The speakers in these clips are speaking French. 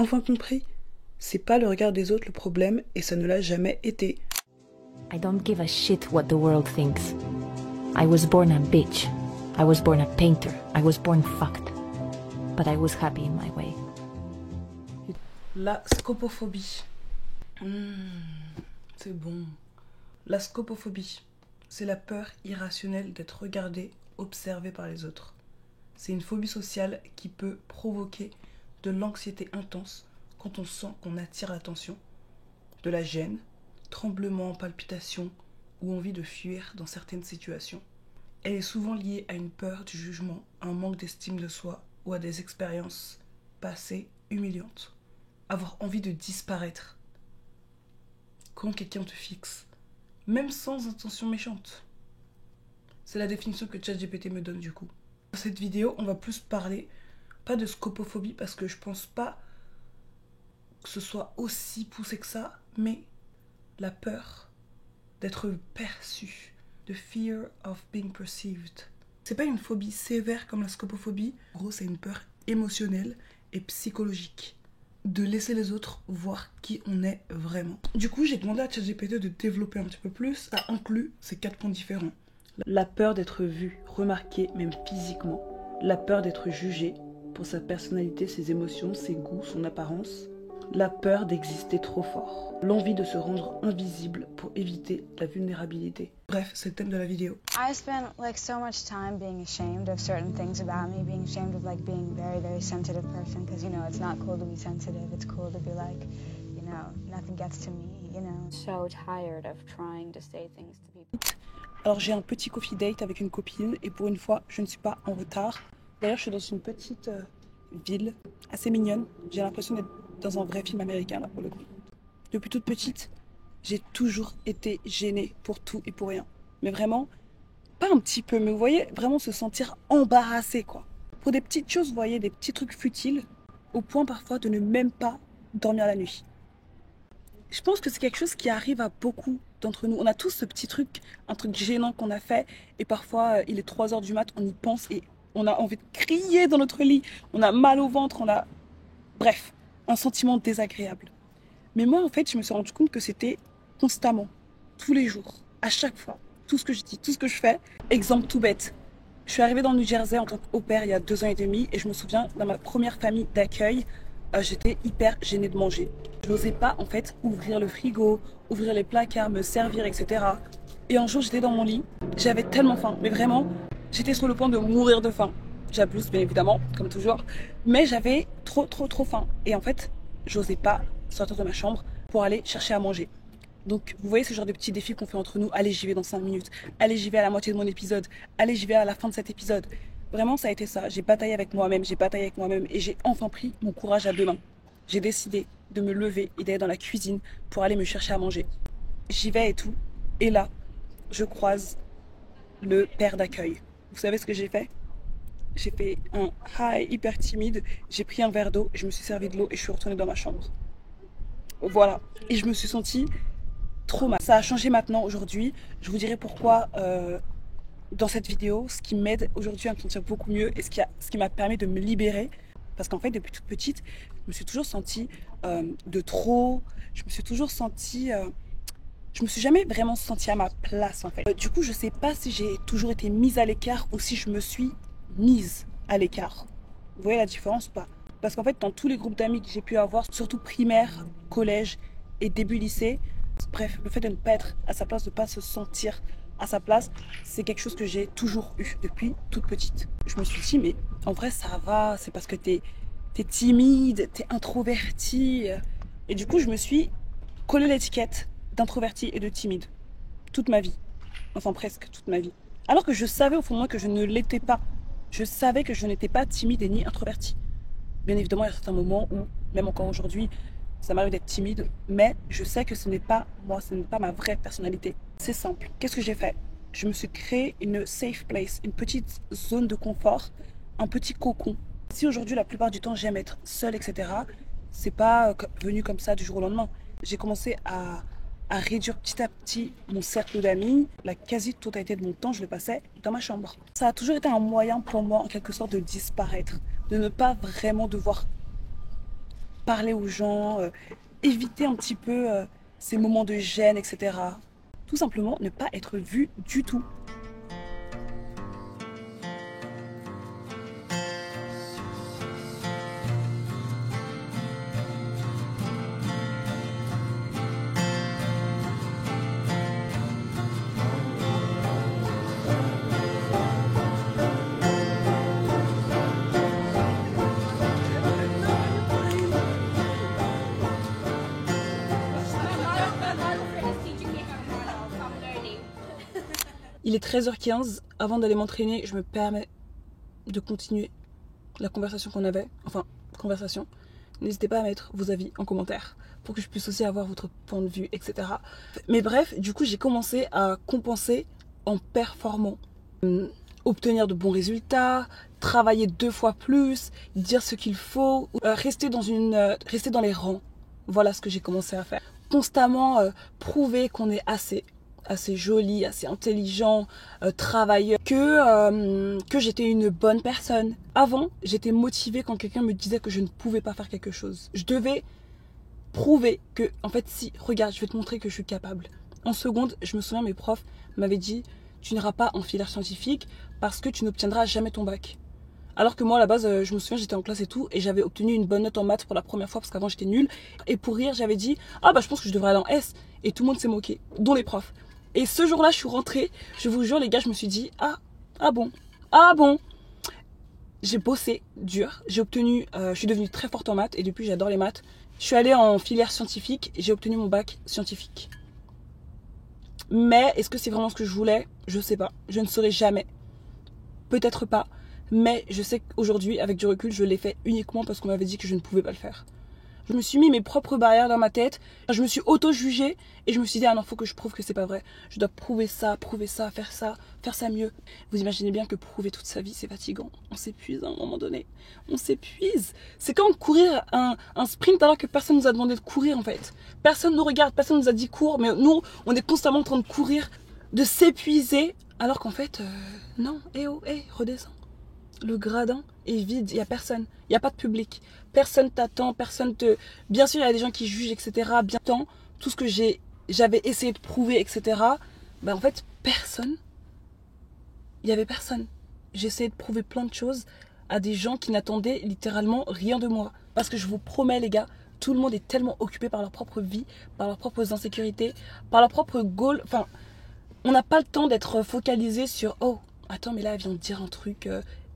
enfin compris? C'est pas le regard des autres le problème et ça ne l'a jamais été. I don't give a shit what the world thinks. I was born a bitch. I was born a painter. I was born fucked. But I was happy in my way. La scopophobie. C'est bon. La scopophobie, c'est la peur irrationnelle d'être regardé, observé par les autres. C'est une phobie sociale qui peut provoquer de l'anxiété intense quand on sent qu'on attire l'attention, de la gêne, tremblements, palpitations ou envie de fuir dans certaines situations. Elle est souvent liée à une peur du jugement, à un manque d'estime de soi ou à des expériences passées humiliantes. Avoir envie de disparaître quand quelqu'un te fixe, même sans intention méchante. C'est la définition que ChatGPT me donne du coup. Dans cette vidéo, on va plus parler, pas de scopophobie parce que je pense pas que ce soit aussi poussé que ça, mais la peur d'être perçu, the fear of being perceived. C'est pas une phobie sévère comme la scopophobie, en gros c'est une peur émotionnelle et psychologique de laisser les autres voir qui on est vraiment. Du coup, j'ai demandé à ChatGPT de développer un petit peu plus. Ça inclut ces 4 points différents. La peur d'être vu, remarqué, même physiquement. La peur d'être jugé pour sa personnalité, ses émotions, ses goûts, son apparence. La peur d'exister trop fort. L'envie de se rendre invisible pour éviter la vulnérabilité. Bref, c'est le thème de la vidéo. I spent like so much time being ashamed of certain things about me, being ashamed of like being a very sensitive person, because you know it's not cool to be sensitive, it's cool to be like, you know, nothing gets to me, you know. So tired of trying to say things to people. Alors j'ai un petit coffee date avec une copine et pour une fois je ne suis pas en retard. D'ailleurs je suis dans une petite ville assez mignonne. J'ai l'impression d'être dans un vrai film américain là pour le coup. Depuis toute petite, j'ai toujours été gênée pour tout et pour rien. Mais vraiment, pas un petit peu, mais vous voyez, vraiment se sentir embarrassée quoi. Pour des petites choses, vous voyez, des petits trucs futiles, au point parfois de ne même pas dormir la nuit. Je pense que c'est quelque chose qui arrive à beaucoup d'entre nous. On a tous ce petit truc, un truc gênant qu'on a fait, et parfois il est 3h du mat, on y pense et on a envie de crier dans notre lit, on a mal au ventre, on a... Bref, un sentiment désagréable. Mais moi, en fait, je me suis rendu compte que c'était constamment, tous les jours, à chaque fois, tout ce que je dis, tout ce que je fais. Exemple tout bête. Je suis arrivée dans le New Jersey en tant qu'au pair il y a 2 ans et demi et je me souviens, dans ma première famille d'accueil, j'étais hyper gênée de manger. Je n'osais pas, en fait, ouvrir le frigo, ouvrir les placards, me servir, etc. Et un jour, j'étais dans mon lit, j'avais tellement faim, mais vraiment, j'étais sur le point de mourir de faim. J'abuse, bien évidemment, comme toujours, mais j'avais trop faim. Et en fait, j'osais pas sortir de ma chambre pour aller chercher à manger. Donc, vous voyez ce genre de petits défis qu'on fait entre nous. Allez, j'y vais dans 5 minutes. Allez, j'y vais à la moitié de mon épisode. Allez, j'y vais à la fin de cet épisode. Vraiment, ça a été ça. J'ai bataillé avec moi-même, et j'ai enfin pris mon courage à 2 mains. J'ai décidé de me lever et d'aller dans la cuisine pour aller me chercher à manger. J'y vais et tout. Et là, je croise le père d'accueil. Vous savez ce que j'ai fait? J'ai fait un hi hyper timide. J'ai pris un verre d'eau, je me suis servi de l'eau et je suis retournée dans ma chambre. Voilà. Et je me suis sentie trop mal. Ça a changé maintenant, aujourd'hui. Je vous dirai pourquoi dans cette vidéo, ce qui m'aide aujourd'hui à me sentir beaucoup mieux et ce qui m'a permis de me libérer. Parce qu'en fait, depuis toute petite, je me suis toujours sentie de trop. Je me suis toujours sentie... je me suis jamais vraiment sentie à ma place, en fait. Du coup, je sais pas si j'ai toujours été mise à l'écart ou si je me suis mise à l'écart. Vous voyez la différence ou pas? Parce qu'en fait, dans tous les groupes d'amis que j'ai pu avoir, surtout primaire, collège et début lycée, bref, le fait de ne pas être à sa place, de ne pas se sentir à sa place, c'est quelque chose que j'ai toujours eu depuis toute petite. Je me suis dit, mais en vrai, ça va, c'est parce que t'es timide, t'es introvertie. Et du coup, je me suis collé l'étiquette d'introvertie et de timide toute ma vie. Enfin, presque toute ma vie. Alors que je savais au fond de moi que je ne l'étais pas. Je savais que je n'étais pas timide et ni introvertie. Bien évidemment, il y a certains moments où, même encore aujourd'hui, ça m'arrive d'être timide, mais je sais que ce n'est pas moi, ce n'est pas ma vraie personnalité. C'est simple. Qu'est-ce que j'ai fait? Je me suis créé une safe place, une petite zone de confort, un petit cocon. Si aujourd'hui, la plupart du temps, j'aime être seule, etc., c'est pas venu comme ça du jour au lendemain. J'ai commencé à réduire petit à petit mon cercle d'amis. La quasi-totalité de mon temps, je le passais dans ma chambre. Ça a toujours été un moyen pour moi, en quelque sorte, de disparaître, de ne pas vraiment devoir parler aux gens, éviter un petit peu ces moments de gêne, etc. Tout simplement ne pas être vu du tout. Il est 13h15, avant d'aller m'entraîner, je me permets de continuer la conversation qu'on avait. Enfin, conversation. N'hésitez pas à mettre vos avis en commentaire pour que je puisse aussi avoir votre point de vue, etc. Mais bref, du coup, j'ai commencé à compenser en performant. Obtenir de bons résultats, travailler 2 fois plus, dire ce qu'il faut, rester dans les rangs. Voilà ce que j'ai commencé à faire. Constamment prouver qu'on est assez joli, assez intelligent, travailleur, que j'étais une bonne personne. Avant, j'étais motivée quand quelqu'un me disait que je ne pouvais pas faire quelque chose. Je devais prouver que, en fait, si, regarde, je vais te montrer que je suis capable. En seconde, je me souviens, mes profs m'avaient dit, tu n'iras pas en filière scientifique parce que tu n'obtiendras jamais ton bac. Alors que moi, à la base, je me souviens, j'étais en classe et tout, et j'avais obtenu une bonne note en maths pour la première fois, parce qu'avant, j'étais nulle. Et pour rire, j'avais dit, ah bah, je pense que je devrais aller en S. Et tout le monde s'est moqué, dont les profs. Et ce jour-là, je suis rentrée, je vous jure, les gars, je me suis dit, ah bon. J'ai bossé dur, j'ai obtenu, je suis devenue très forte en maths, et depuis, j'adore les maths. Je suis allée en filière scientifique, et j'ai obtenu mon bac scientifique. Mais, est-ce que c'est vraiment ce que je voulais? Je sais pas, je ne saurais jamais. Peut-être pas. Mais je sais qu'aujourd'hui, avec du recul, je l'ai fait uniquement parce qu'on m'avait dit que je ne pouvais pas le faire. Je me suis mis mes propres barrières dans ma tête. Je me suis auto-jugée et je me suis dit, ah non, faut que je prouve que c'est pas vrai. Je dois prouver ça, faire ça mieux. Vous imaginez bien que prouver toute sa vie, c'est fatigant. On s'épuise à un moment donné. On s'épuise. C'est comme courir un sprint alors que personne nous a demandé de courir en fait. Personne nous regarde, personne nous a dit cours, mais nous, on est constamment en train de courir, de s'épuiser, alors qu'en fait, non, redescends. Le gradin est vide, il n'y a personne, il n'y a pas de public, personne t'attend, personne te... Bien sûr, il y a des gens qui jugent, etc. Bien tant, tout ce que j'avais essayé de prouver, etc. En fait, personne, il n'y avait personne. J'essayais de prouver plein de choses à des gens qui n'attendaient littéralement rien de moi. Parce que je vous promets, les gars, tout le monde est tellement occupé par leur propre vie, par leurs propres insécurités, par leur propre goal. Enfin, on n'a pas le temps d'être focalisé sur « Oh, attends, mais là, elle vient de dire un truc...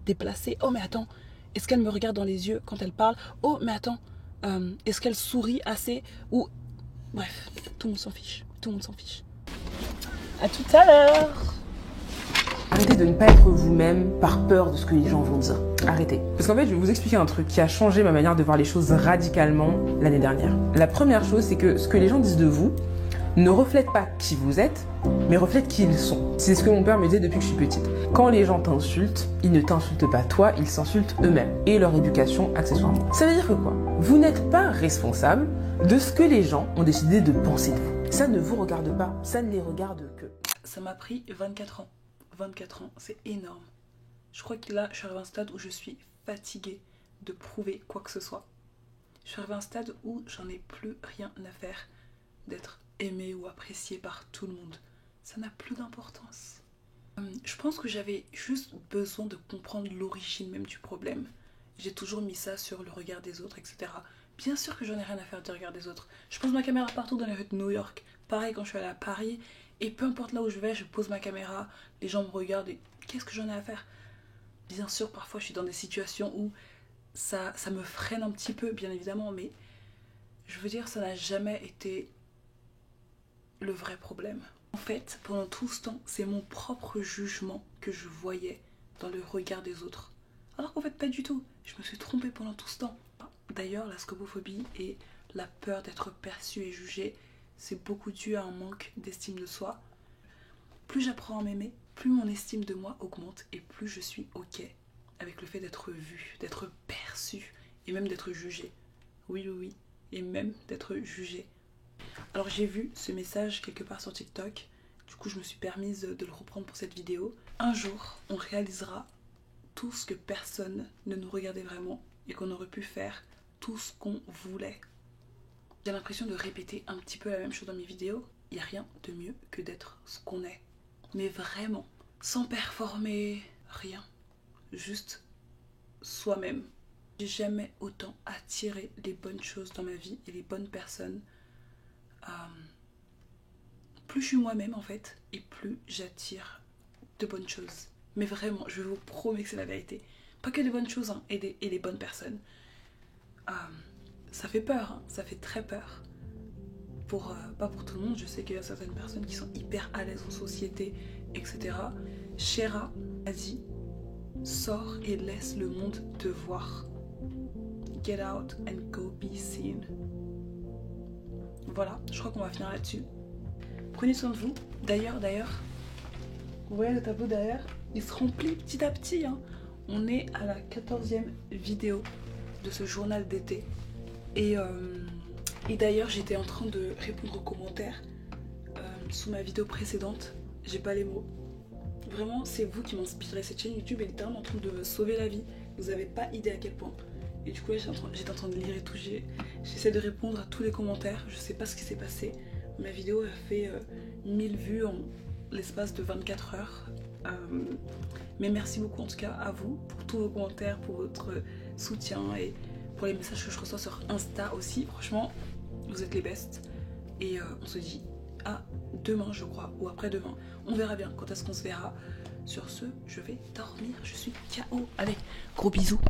déplacée. Oh mais attends, est-ce qu'elle me regarde dans les yeux quand elle parle? Oh mais attends, est-ce qu'elle sourit assez? Ou bref, tout le monde s'en fiche. Tout le monde s'en fiche. À tout à l'heure. Arrêtez de ne pas être vous-même par peur de ce que les gens vont dire. Arrêtez. Parce qu'en fait, je vais vous expliquer un truc qui a changé ma manière de voir les choses radicalement l'année dernière. La première chose, c'est que ce que les gens disent de vous ne reflète pas qui vous êtes, mais reflète qui ils sont. C'est ce que mon père me disait depuis que je suis petite. Quand les gens t'insultent, ils ne t'insultent pas toi, ils s'insultent eux-mêmes. Et leur éducation accessoirement. Ça veut dire que quoi? Vous n'êtes pas responsable de ce que les gens ont décidé de penser de vous. Ça ne vous regarde pas, ça ne les regarde que. Ça m'a pris 24 ans. 24 ans, c'est énorme. Je crois que là, je suis arrivée à un stade où je suis fatiguée de prouver quoi que ce soit. Je suis arrivée à un stade où j'en ai plus rien à faire d'être aimé ou apprécié par tout le monde. Ça n'a plus d'importance. Je pense que j'avais juste besoin de comprendre l'origine même du problème. J'ai toujours mis ça sur le regard des autres, etc. Bien sûr que j'en ai rien à faire du regard des autres. Je pose ma caméra partout dans les rues de New York. Pareil quand je suis allée à Paris. Et peu importe là où je vais, je pose ma caméra. Les gens me regardent et qu'est-ce que j'en ai à faire? Bien sûr, parfois je suis dans des situations où ça me freine un petit peu, bien évidemment. Mais je veux dire, ça n'a jamais été le vrai problème. En fait, pendant tout ce temps, c'est mon propre jugement que je voyais dans le regard des autres. Alors qu'en fait, pas du tout. Je me suis trompée pendant tout ce temps. D'ailleurs, la scopophobie et la peur d'être perçue et jugée, c'est beaucoup dû à un manque d'estime de soi. Plus j'apprends à m'aimer, plus mon estime de moi augmente et plus je suis ok avec le fait d'être vue, d'être perçue et même d'être jugée. Oui, et même d'être jugée. Alors j'ai vu ce message quelque part sur TikTok, du coup je me suis permise de le reprendre pour cette vidéo. Un jour, on réalisera tout ce que personne ne nous regardait vraiment et qu'on aurait pu faire tout ce qu'on voulait. J'ai l'impression de répéter un petit peu la même chose dans mes vidéos. Il n'y a rien de mieux que d'être ce qu'on est. Mais vraiment, sans performer, rien. Juste soi-même. J'ai jamais autant attiré les bonnes choses dans ma vie et les bonnes personnes. Plus je suis moi-même en fait, et plus j'attire de bonnes choses. Mais vraiment, je vous promets que c'est la vérité. Pas que de bonnes choses hein, et les bonnes personnes. Ça fait peur, hein, ça fait très peur. Pas pour tout le monde, je sais qu'il y a certaines personnes qui sont hyper à l'aise en société, etc. Shera a dit, sors et laisse le monde te voir. Get out and go be seen. Voilà, je crois qu'on va finir là-dessus. Prenez soin de vous. D'ailleurs, vous voyez le tableau derrière, il se remplit petit à petit. Hein. On est à la 14e vidéo de ce journal d'été. Et d'ailleurs, j'étais en train de répondre aux commentaires sous ma vidéo précédente. J'ai pas les mots. Vraiment, c'est vous qui m'inspirez. Cette chaîne YouTube est littéralement en train de me sauver la vie. Vous avez pas idée à quel point. Et du coup, j'étais en train de lire et tout. J'essaie de répondre à tous les commentaires. Je sais pas ce qui s'est passé. Ma vidéo a fait 1000 vues en l'espace de 24 heures. Mais merci beaucoup en tout cas à vous pour tous vos commentaires, pour votre soutien et pour les messages que je reçois sur Insta aussi. Franchement, vous êtes les bestes. Et on se dit à demain, je crois, ou après-demain. On verra bien quand est-ce qu'on se verra. Sur ce, je vais dormir. Je suis KO. Allez, gros bisous.